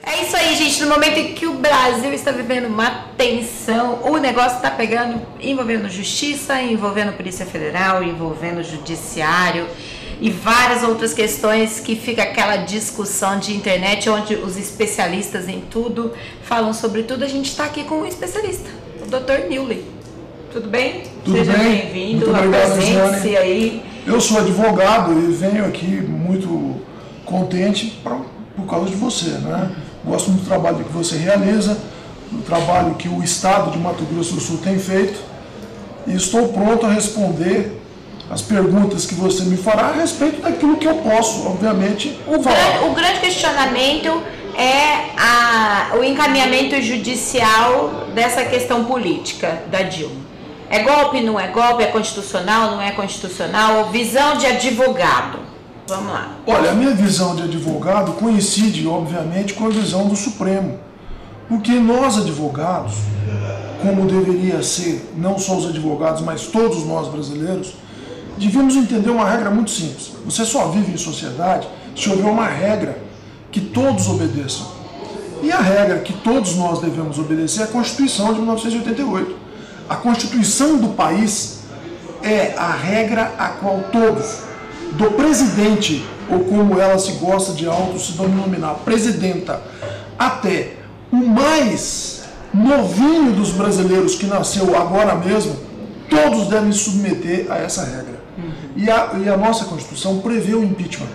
É isso aí, gente. No momento em que o Brasil está vivendo uma tensão, o negócio está pegando, envolvendo justiça, envolvendo Polícia Federal, envolvendo Judiciário e várias outras questões que fica aquela discussão de internet onde os especialistas em tudo falam sobre tudo. A gente está aqui com um especialista, o Dr. Newley. Tudo bem? Tudo Seja bem? bem-vindo, apresente-se aí. Eu sou advogado e venho aqui muito contente por causa de você, né? Gosto muito do trabalho que você realiza, do trabalho que o Estado de Mato Grosso do Sul tem feito e estou pronto a responder as perguntas que você me fará a respeito daquilo que eu posso, obviamente, falar. O grande questionamento é o encaminhamento judicial dessa questão política da Dilma. É golpe, não é golpe, é constitucional, não é constitucional? Visão de advogado. Vamos lá. Olha, a minha visão de advogado coincide, obviamente, com a visão do Supremo. Porque nós, advogados, como deveria ser, não só os advogados, mas todos nós brasileiros, devíamos entender uma regra muito simples. Você só vive em sociedade se houver uma regra que todos obedeçam. E a regra que todos nós devemos obedecer é a Constituição de 1988. A Constituição do país é a regra a qual todos, do presidente, ou como ela se gosta de se denominar, presidenta, até o mais novinho dos brasileiros que nasceu agora mesmo, todos devem se submeter a essa regra. E a nossa Constituição prevê o impeachment.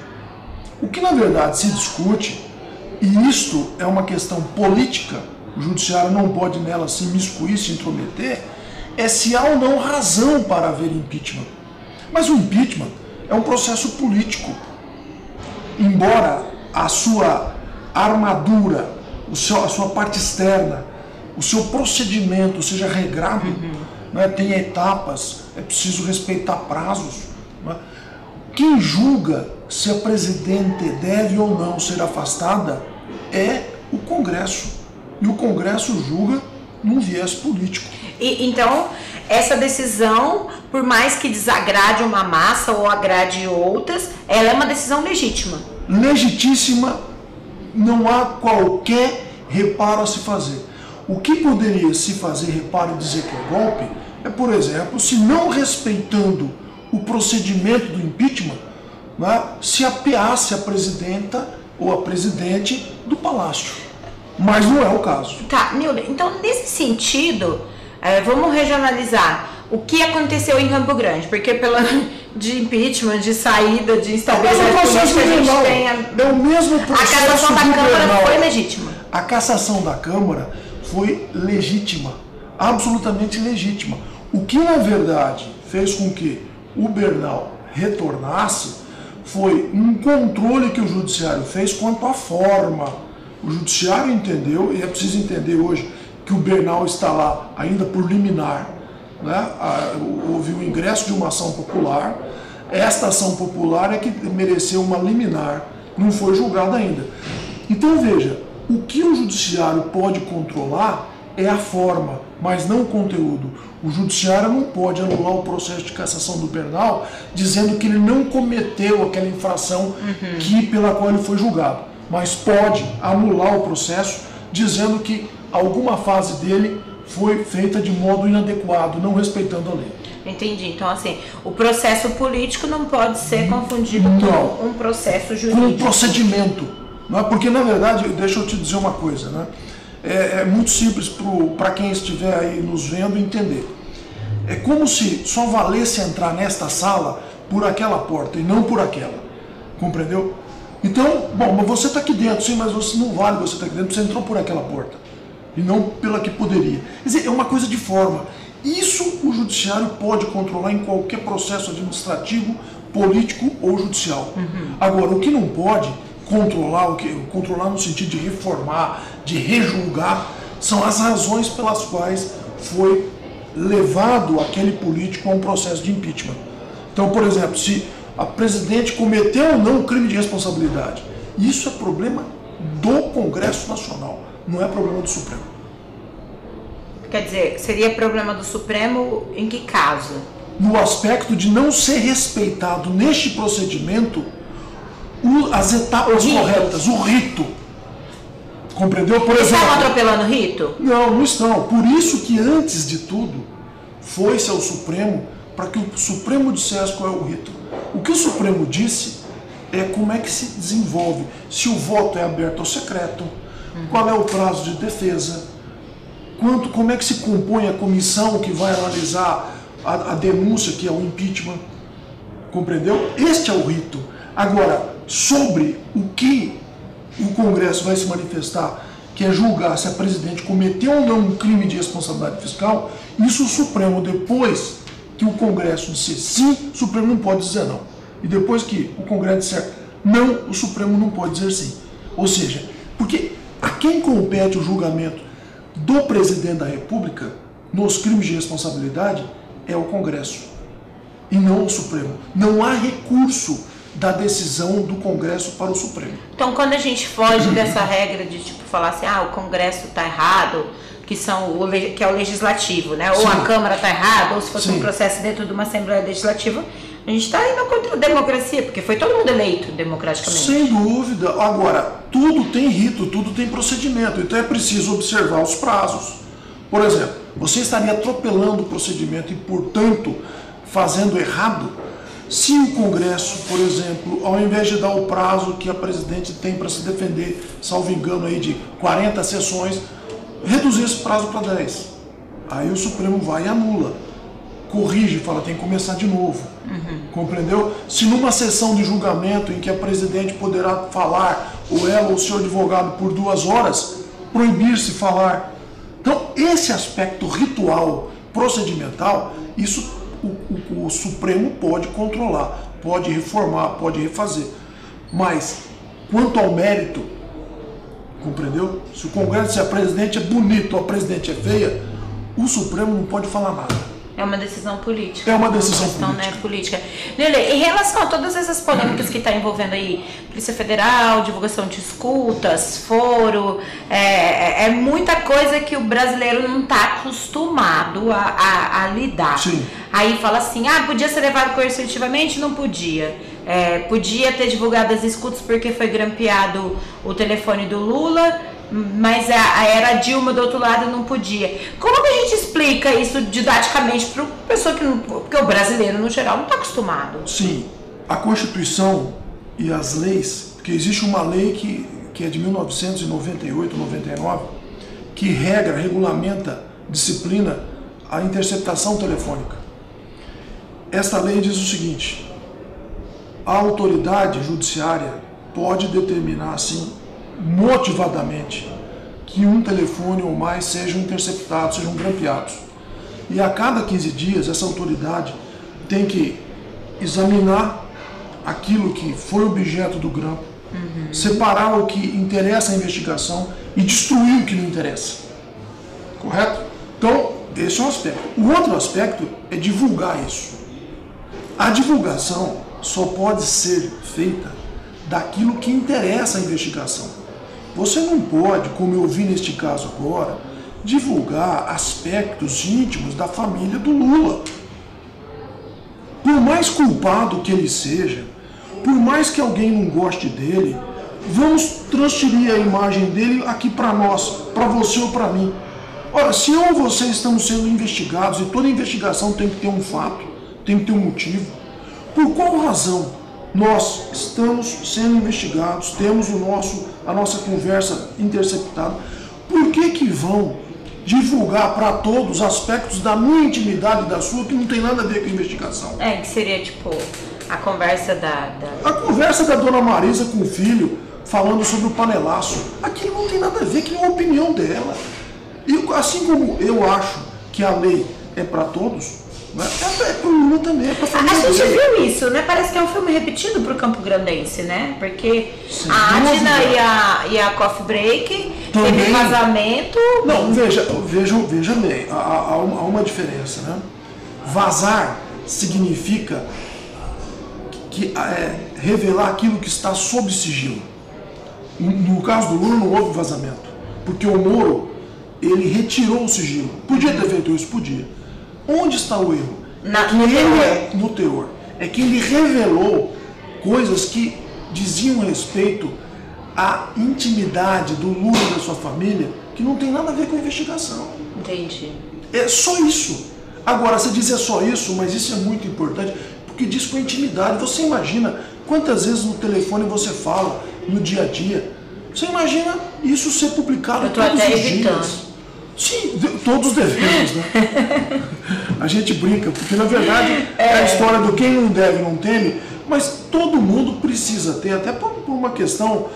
O que na verdade se discute, e isto é uma questão política, o judiciário não pode nela se imiscuir, se intrometer, é se há ou não razão para haver impeachment. Mas o impeachment é um processo político. Embora a sua armadura, a sua parte externa, o seu procedimento seja regrado, né, tem etapas, é preciso respeitar prazos. Né? Quem julga se a presidente deve ou não ser afastada é o Congresso. E o Congresso julga num viés político. Então, essa decisão, por mais que desagrade uma massa ou agrade outras, ela é uma decisão legítima. Legitíssima, não há qualquer reparo a se fazer. O que poderia se fazer reparo e dizer que é golpe é, por exemplo, se não respeitando o procedimento do impeachment, né, se apeasse a presidenta ou a presidente do palácio. Mas não é o caso. Tá, Newley, então nesse sentido, vamos regionalizar o que aconteceu em Campo Grande, porque de impeachment, de saída, de instabilidade política, a gente tem é o mesmo processo. A cassação da Câmara foi legítima. A cassação da Câmara foi legítima, absolutamente legítima. O que na verdade fez com que o Bernal retornasse foi um controle que o Judiciário fez quanto à forma. O Judiciário entendeu, e é preciso entender hoje, que o Bernal está lá ainda por liminar. Né? Houve o ingresso de uma ação popular. Esta ação popular é que mereceu uma liminar, não foi julgada ainda. Então veja, o que o Judiciário pode controlar é a forma, mas não o conteúdo. O Judiciário não pode anular o processo de cassação do Bernal dizendo que ele não cometeu aquela infração pela qual ele foi julgado, mas pode anular o processo dizendo que alguma fase dele foi feita de modo inadequado, não respeitando a lei. Entendi. Então, assim, o processo político não pode ser confundido com um processo jurídico. Com um procedimento. Não é? Porque, na verdade, deixa eu te dizer uma coisa, né? É muito simples para quem estiver aí nos vendo entender. É como se só valesse entrar nesta sala por aquela porta e não por aquela. Compreendeu? Então, bom, mas você está aqui dentro, sim, mas você não vale você estar aqui dentro, você entrou por aquela porta e não pela que poderia. Quer dizer, é uma coisa de forma. Isso o Judiciário pode controlar em qualquer processo administrativo, político ou judicial. Agora, o que não pode controlar no sentido de reformar, de rejulgar, são as razões pelas quais foi levado aquele político a um processo de impeachment. Então, por exemplo, se a presidente cometeu ou não um crime de responsabilidade, isso é problema do Congresso Nacional, não é problema do Supremo. Quer dizer, seria problema do Supremo em que caso? No aspecto de não ser respeitado neste procedimento as etapas corretas, o rito. Compreendeu? Por Eles exemplo, estavam atropelando o rito? não estão. Por isso que antes de tudo foi-se ao Supremo para que o Supremo dissesse qual é o rito. O que o Supremo disse é como é que se desenvolve, se o voto é aberto ou secreto, qual é o prazo de defesa, como é que se compõe a comissão que vai analisar a denúncia, que é o impeachment. Compreendeu? Este é o rito. Agora, sobre o que o Congresso vai se manifestar, que é julgar se a presidente cometeu ou não um crime de responsabilidade fiscal, isso o Supremo, depois que o Congresso disser sim, o Supremo não pode dizer não. E depois que o Congresso disser não, o Supremo não pode dizer sim. Ou seja, porque a quem compete o julgamento do presidente da República nos crimes de responsabilidade é o Congresso e não o Supremo. Não há recurso da decisão do Congresso para o Supremo. Então, quando a gente foge dessa regra de tipo falar assim, o Congresso está errado, que é o legislativo, né? Ou Sim. a Câmara está errada, ou se fosse Sim. um processo dentro de uma Assembleia Legislativa, a gente está indo contra a democracia, porque foi todo mundo eleito democraticamente. Sem dúvida. Agora, tudo tem rito, tudo tem procedimento, então é preciso observar os prazos. Por exemplo, você estaria atropelando o procedimento e, portanto, fazendo errado se o Congresso, por exemplo, ao invés de dar o prazo que a presidente tem para se defender, salvo engano aí de 40 sessões, reduzir esse prazo para 10. Aí o Supremo vai e anula, corrige, fala, tem que começar de novo. Compreendeu? Se numa sessão de julgamento em que a presidente poderá falar, ou ela ou o seu advogado por 2 horas, proibir-se falar. Então, esse aspecto ritual, procedimental, isso o Supremo pode controlar, pode reformar, pode refazer. Mas, quanto ao mérito, compreendeu? Se o Congresso, se a presidente é bonita ou a presidente é feia, o Supremo não pode falar nada. É uma decisão política. É uma decisão questão, política. Né, política. Nele, em relação a todas essas polêmicas que está envolvendo aí, Polícia Federal, divulgação de escutas, foro, é muita coisa que o brasileiro não está acostumado a lidar. Sim. Aí fala assim, podia ser levado coercitivamente? Não podia. Podia ter divulgado as escutas porque foi grampeado o telefone do Lula, mas era a Dilma do outro lado, não podia. Como que a gente explica isso didaticamente para pessoa que não, porque o brasileiro no geral não está acostumado? Sim, a Constituição e as leis, porque existe uma lei que é de 1998, 99, que regulamenta, disciplina a interceptação telefônica. Esta lei diz o seguinte: a autoridade judiciária pode determinar, assim, motivadamente, que um telefone ou mais sejam interceptados, sejam grampeados. E a cada 15 dias, essa autoridade tem que examinar aquilo que foi objeto do grampo, separar o que interessa à investigação e destruir o que não interessa. Correto? Então, esse é um aspecto. O outro aspecto é divulgar isso. A divulgação só pode ser feita daquilo que interessa à investigação. Você não pode, como eu vi neste caso agora, divulgar aspectos íntimos da família do Lula. Por mais culpado que ele seja, por mais que alguém não goste dele, vamos transferir a imagem dele aqui para nós, para você ou para mim. Ora, se eu ou você estamos sendo investigados, e toda investigação tem que ter um fato, tem que ter um motivo, por qual razão nós estamos sendo investigados, temos a nossa conversa interceptada, por que vão divulgar para todos aspectos da minha intimidade e da sua que não tem nada a ver com a investigação? Que seria tipo a conversa A conversa da dona Marisa com o filho, falando sobre o panelaço, aquilo não tem nada a ver, que é a opinião dela. E assim como eu acho que a lei é para todos, é para o Lula também, é para a família dele. A gente viu isso, né? Parece que é um filme repetido pro Campo Grandense, né? Porque Sim, a Adna e a Coffee Break também. teve vazamento. Não, veja bem, há uma diferença, né? Vazar significa revelar aquilo que está sob sigilo. No caso do Lula não houve vazamento, porque o Moro, ele retirou o sigilo. Podia ter feito isso? Podia. Onde está o erro? No teor. É que ele revelou coisas que diziam respeito a intimidade do Lula e da sua família, que não tem nada a ver com a investigação. Entendi. É só isso. Agora, você diz é só isso, mas isso é muito importante, porque diz com a intimidade. Você imagina quantas vezes no telefone você fala no dia a dia? Você imagina isso ser publicado todos os dias? Sim, todos devemos, né? A gente brinca, porque na verdade é a história do quem não deve não teme, mas todo mundo precisa ter, até por uma questão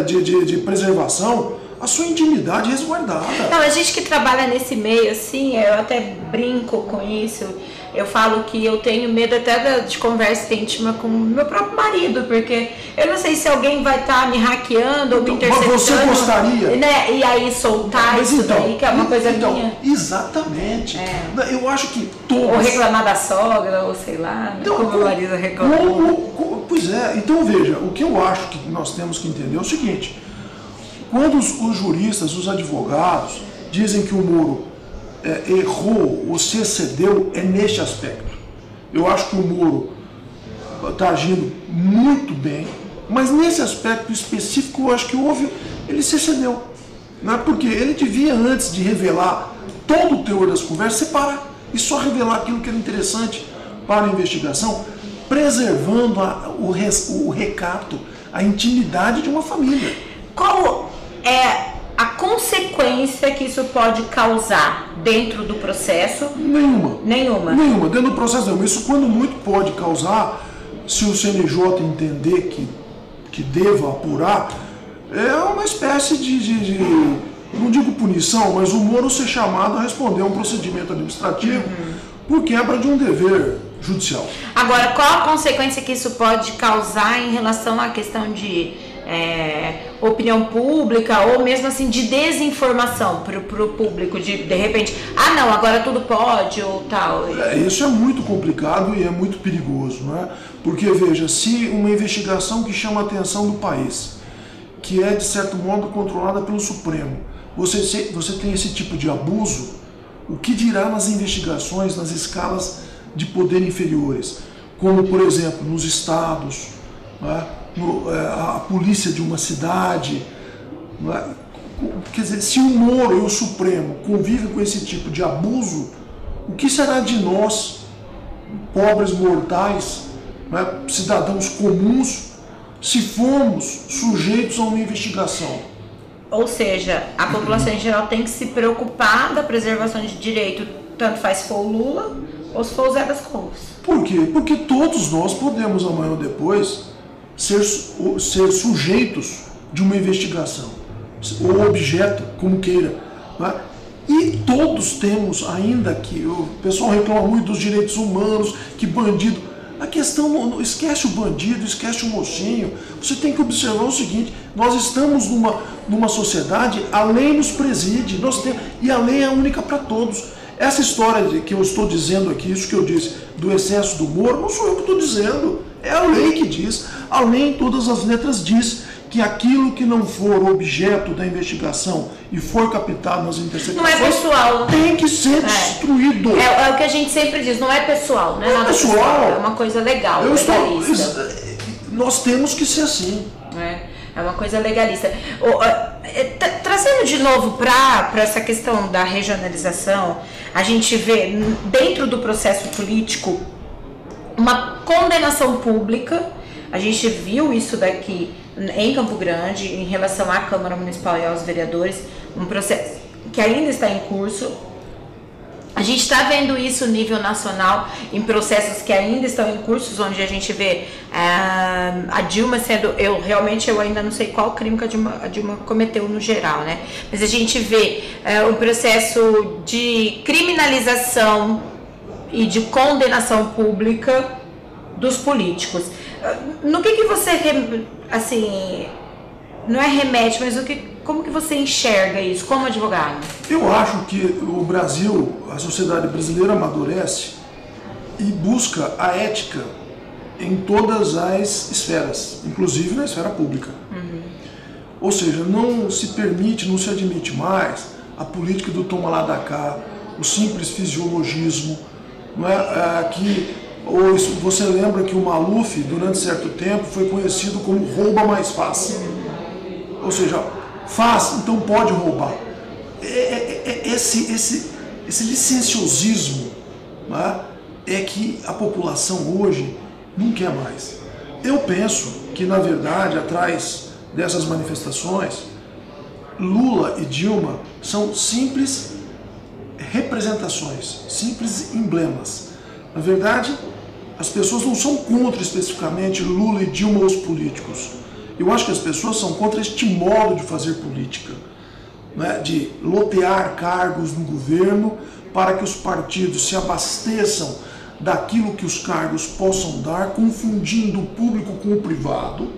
de preservação, a sua intimidade resguardada. Não, a gente que trabalha nesse meio, assim, eu até brinco com isso. Eu falo que eu tenho medo até de conversa íntima com meu próprio marido, porque eu não sei se alguém vai estar me hackeando ou me interceptando. Mas você gostaria? Né? E aí soltar isso daí, que é uma coisa minha. Exatamente. Eu acho que todos... Ou reclamar da sogra, ou sei lá, então, como meu marido reclamou. Pois é, então veja, o que eu acho que nós temos que entender é o seguinte: quando os juristas, os advogados, dizem que o Moro errou ou se excedeu, é neste aspecto. Eu acho que o Moro está agindo muito bem, mas nesse aspecto específico eu acho que ele se excedeu. Né? Porque ele devia, antes de revelar todo o teor das conversas, separar e só revelar aquilo que era interessante para a investigação, preservando o recato, a intimidade de uma família. Qual é a consequência que isso pode causar dentro do processo? Nenhuma. Dentro do processo não. Isso, quando muito, pode causar, se o CNJ entender que deva apurar, é uma espécie de não digo punição, mas o Moro ser chamado a responder a um procedimento administrativo por quebra de um dever judicial. Agora, qual a consequência que isso pode causar em relação à questão de opinião pública ou mesmo assim de desinformação para o público, de repente, não, agora tudo pode ou tal? Isso é muito complicado e é muito perigoso, né? Porque veja, se uma investigação que chama a atenção do país, que é de certo modo controlada pelo Supremo, você tem esse tipo de abuso, o que dirá nas investigações nas escalas de poder inferiores, como por exemplo nos estados, né? A polícia de uma cidade, né? Quer dizer, se o Moro e o Supremo convivem com esse tipo de abuso, o que será de nós, pobres mortais, né? Cidadãos comuns, se formos sujeitos a uma investigação? Ou seja, a população em geral tem que se preocupar da preservação de direito, tanto faz se for o Lula ou se for o Zé das Couves. Por quê? Porque todos nós podemos, amanhã ou depois, ser sujeitos de uma investigação, ou objeto, como queira. Né? E todos temos, ainda que o pessoal reclama muito dos direitos humanos, que bandido. A questão, esquece o bandido, esquece o mocinho. Você tem que observar o seguinte: nós estamos numa sociedade, a lei nos preside, e a lei é única para todos. Essa história que eu estou dizendo aqui, isso que eu disse, do excesso do humor, não sou eu que estou dizendo, é a lei que diz. A lei, em todas as letras, diz que aquilo que não for objeto da investigação e for captado nas interceptações, não é pessoal, tem que ser destruído. É o que a gente sempre diz, não é pessoal, não é nada pessoal, é uma coisa legal, legalista. Nós temos que ser assim. É uma coisa legalista. Trazendo de novo para essa questão da regionalização, a gente vê dentro do processo político uma condenação pública. A gente viu isso daqui em Campo Grande, em relação à Câmara Municipal e aos vereadores, um processo que ainda está em curso. A gente está vendo isso nível nacional, em processos que ainda estão em cursos, onde a gente vê a Dilma sendo... Eu ainda não sei qual crime que a Dilma cometeu no geral, né? Mas a gente vê um processo de criminalização e de condenação pública dos políticos. No que você, assim, não é remete, mas como que você enxerga isso como advogado? Eu acho que o Brasil, a sociedade brasileira amadurece e busca a ética em todas as esferas, inclusive na esfera pública. Ou seja, não se permite, não se admite mais a política do toma lá da cá, o simples fisiologismo, não é? Você lembra que o Maluf, durante certo tempo, foi conhecido como rouba mais fácil. ou seja, faz, então pode roubar. Esse licenciosismo, né, é que a população hoje não quer mais. Eu penso que, na verdade, atrás dessas manifestações, Lula e Dilma são simples representações, simples emblemas. Na verdade, as pessoas não são contra especificamente Lula e Dilma, os políticos. Eu acho que as pessoas são contra este modo de fazer política, né, de lotear cargos no governo para que os partidos se abasteçam daquilo que os cargos possam dar, confundindo o público com o privado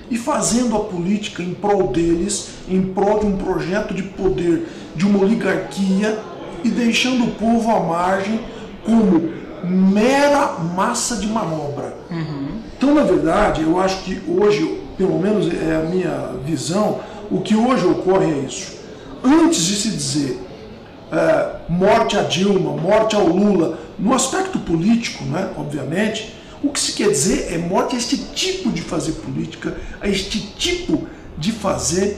e fazendo a política em prol deles, em prol de um projeto de poder, de uma oligarquia, e deixando o povo à margem como mera massa de manobra. Então, na verdade, eu acho que hoje, pelo menos é a minha visão, o que hoje ocorre é isso. Antes de se dizer morte a Dilma, morte ao Lula, no aspecto político, né, obviamente, o que se quer dizer é morte a este tipo de fazer política, a este tipo de fazer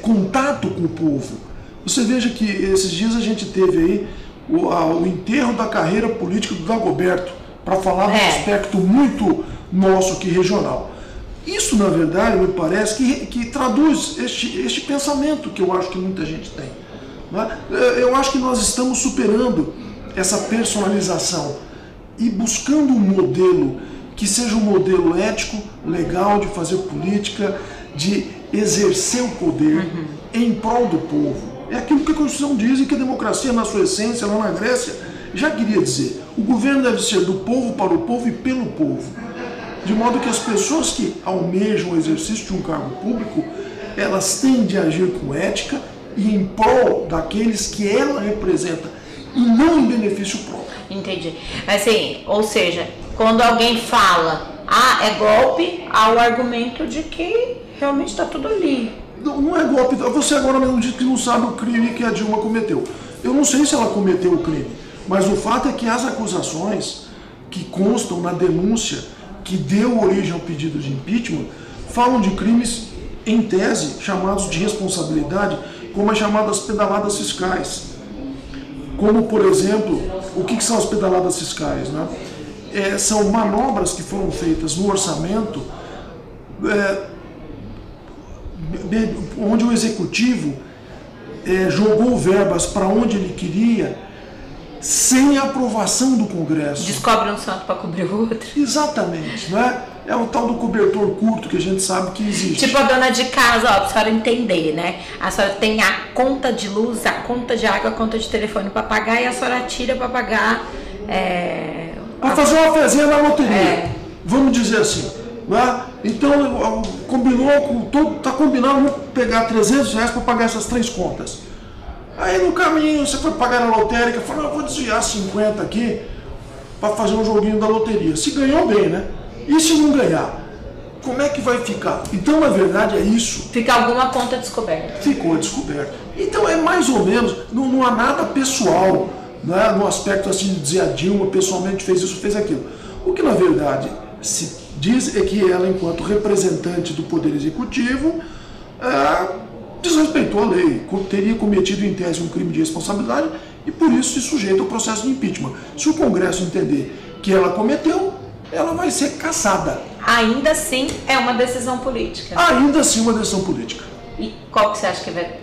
contato com o povo. Você veja que esses dias a gente teve aí o enterro da carreira política do Dagoberto, para falar de um aspecto muito nosso aqui regional. Isso, na verdade, me parece que traduz este pensamento que eu acho que muita gente tem. Né? Eu acho que nós estamos superando essa personalização e buscando um modelo que seja um modelo ético, legal de fazer política, de exercer o poder em prol do povo. É aquilo que a Constituição diz e que a democracia, na sua essência, lá na Grécia, já queria dizer. O governo deve ser do povo, para o povo e pelo povo. De modo que as pessoas que almejam o exercício de um cargo público, elas têm de agir com ética e em prol daqueles que ela representa, e não em benefício próprio. Entendi. Assim, ou seja, quando alguém fala, é golpe, há o argumento de que realmente está tudo ali. Não é golpe. Você agora mesmo disse que não sabe o crime que a Dilma cometeu. Eu não sei se ela cometeu o crime, mas o fato é que as acusações que constam na denúncia que deu origem ao pedido de impeachment falam de crimes, em tese, chamados de responsabilidade, como as chamadas pedaladas fiscais. Como, por exemplo, o que são as pedaladas fiscais? Né? São manobras que foram feitas no orçamento, onde o executivo jogou verbas para onde ele queria, sem a aprovação do Congresso. Descobre um santo para cobrir o outro. Exatamente, né? É o tal do cobertor curto que a gente sabe que existe. Tipo a dona de casa, pra senhora entender, né? A senhora tem a conta de luz, a conta de água, a conta de telefone para pagar, e a senhora tira para pagar... para fazer uma fezinha na loteria. Vamos dizer assim. Né? Então, tá combinado, vamos pegar R$300 para pagar essas 3 contas. Aí no caminho você foi pagar na lotérica, falou, eu vou desviar 50 aqui para fazer um joguinho da loteria. Se ganhou, bem, né? E se não ganhar? Como é que vai ficar? Então, na verdade, é isso. Fica alguma conta descoberta. Ficou descoberto. Então, é mais ou menos, não há nada pessoal, né, no aspecto assim de dizer a Dilma pessoalmente fez isso, fez aquilo. O que, na verdade, se diz é que ela, enquanto representante do Poder Executivo, desrespeitou a lei, teria cometido em tese um crime de responsabilidade e por isso se sujeita ao processo de impeachment. Se o Congresso entender que ela cometeu, ela vai ser cassada. Ainda assim é uma decisão política. Ainda assim uma decisão política. E qual que você acha que vai...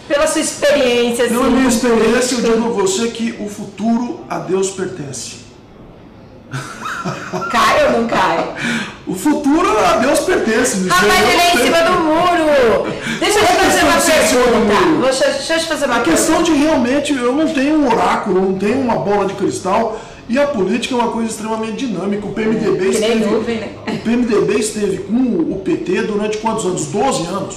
Pela sua experiência... Assim, pela minha experiência, eu digo a você que o futuro a Deus pertence. Cai ou não cai? O futuro a Deus pertence. Mas ele é em cima do muro. Deixa eu te fazer uma pergunta. Deixa eu te fazer uma pergunta. A questão de realmente, eu não tenho um oráculo, não tenho uma bola de cristal, e a política é uma coisa extremamente dinâmica. O PMDB esteve com o PT durante quantos anos? 12 anos.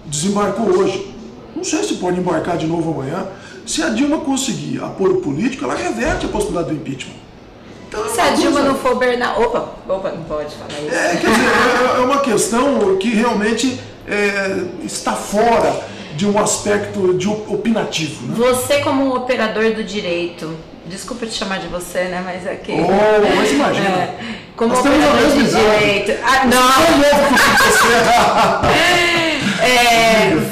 Desembarcou hoje. Não sei se pode embarcar de novo amanhã. Se a Dilma conseguir apoio político, ela reverte a possibilidade do impeachment. Então, se a Dilma não for Bernardo... Opa, não pode falar isso. Quer dizer, é uma questão que realmente está fora de um aspecto de opinativo. Né? Você, como um operador do direito, desculpa te chamar de você, né? Mas aqui. Mas imagina. como Nós temos a operador de mesma idade. direito.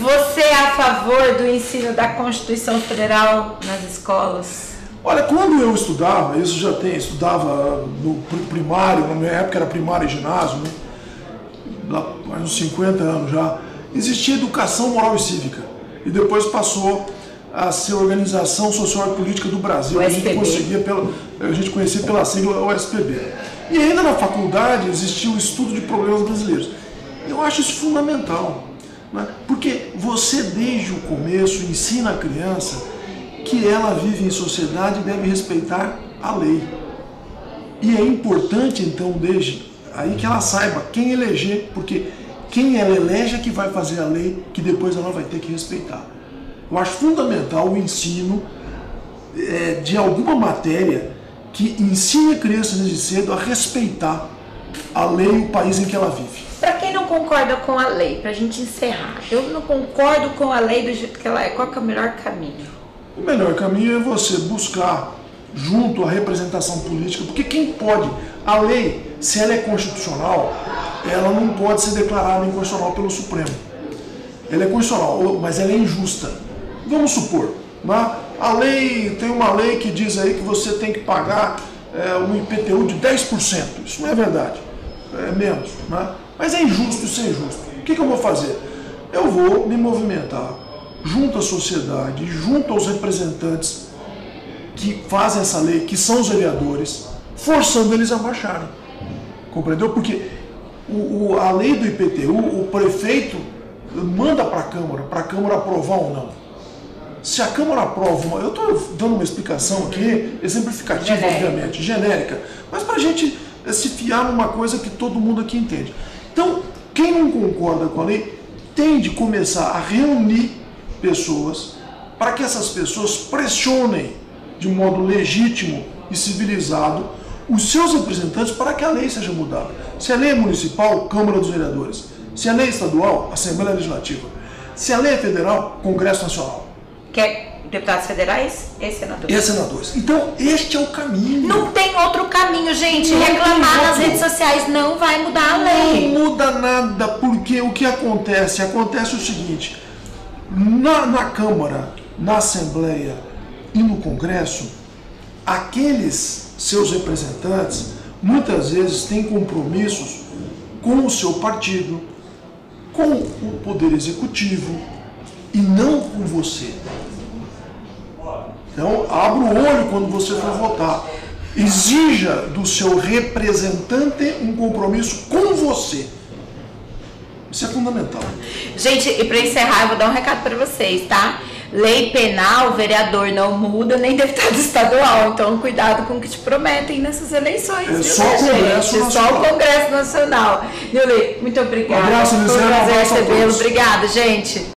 Você é a favor do ensino da Constituição Federal nas escolas? Olha, quando eu estudava, estudava no primário, na minha época era primário e ginásio, né? Lá há uns 50 anos já, existia educação moral e cívica. E depois passou a ser Organização Social e Política do Brasil, que a gente conhecia pela sigla OSPB. E ainda na faculdade existia o estudo de problemas brasileiros. Eu acho isso fundamental, né? Porque você desde o começo ensina a criança que ela vive em sociedade e deve respeitar a lei. E é importante então desde aí que ela saiba quem eleger, porque quem ela elege é que vai fazer a lei que depois ela vai ter que respeitar. Eu acho fundamental o ensino de alguma matéria que ensine a criança desde cedo a respeitar a lei e o país em que ela vive. Para quem não concorda com a lei, para a gente encerrar, eu não concordo com a lei do jeito que ela é, qual que é o melhor caminho? O melhor caminho é você buscar junto à representação política, porque quem pode, a lei, se ela é constitucional, ela não pode ser declarada inconstitucional pelo Supremo. Ela é constitucional, mas ela é injusta. Vamos supor, né? Tem uma lei que diz aí que você tem que pagar um IPTU de 10%. Isso não é verdade, é menos, né? Mas é injusto, isso é injusto. O que eu vou fazer? Eu vou me movimentar junto à sociedade, junto aos representantes que fazem essa lei, que são os vereadores, forçando eles a baixarem. Compreendeu? Porque a lei do IPTU, o prefeito manda para a Câmara aprovar ou não. Se a Câmara aprova, eu estou dando uma explicação aqui, exemplificativa, obviamente, genérica, mas para a gente se fiar numa coisa que todo mundo aqui entende. Então, quem não concorda com a lei tem de começar a reunir pessoas para que essas pessoas pressionem de modo legítimo e civilizado os seus representantes para que a lei seja mudada. Se a lei é municipal, Câmara dos Vereadores. Se a lei é estadual, Assembleia Legislativa. Se a lei é federal, Congresso Nacional. Que é deputados federais e senadores. E senadores. Então, este é o caminho. Não tem outro caminho, gente. Reclamar nas redes sociais não vai mudar a lei. Não muda nada, porque o que acontece? Acontece o seguinte, na Câmara, na Assembleia e no Congresso, aqueles seus representantes muitas vezes têm compromissos com o seu partido, com o Poder Executivo e não com você. Então, abra o olho quando você for votar. Exija do seu representante um compromisso com você. Isso é fundamental. Gente, e para encerrar, eu vou dar um recado para vocês, tá? Lei penal, vereador não muda, nem deputado estadual. Então, cuidado com o que te prometem nessas eleições. É só o Congresso Nacional. Só o Congresso Nacional. Yuli, muito obrigada. Um abraço, Foi um prazer recebê-lo. Obrigada, gente.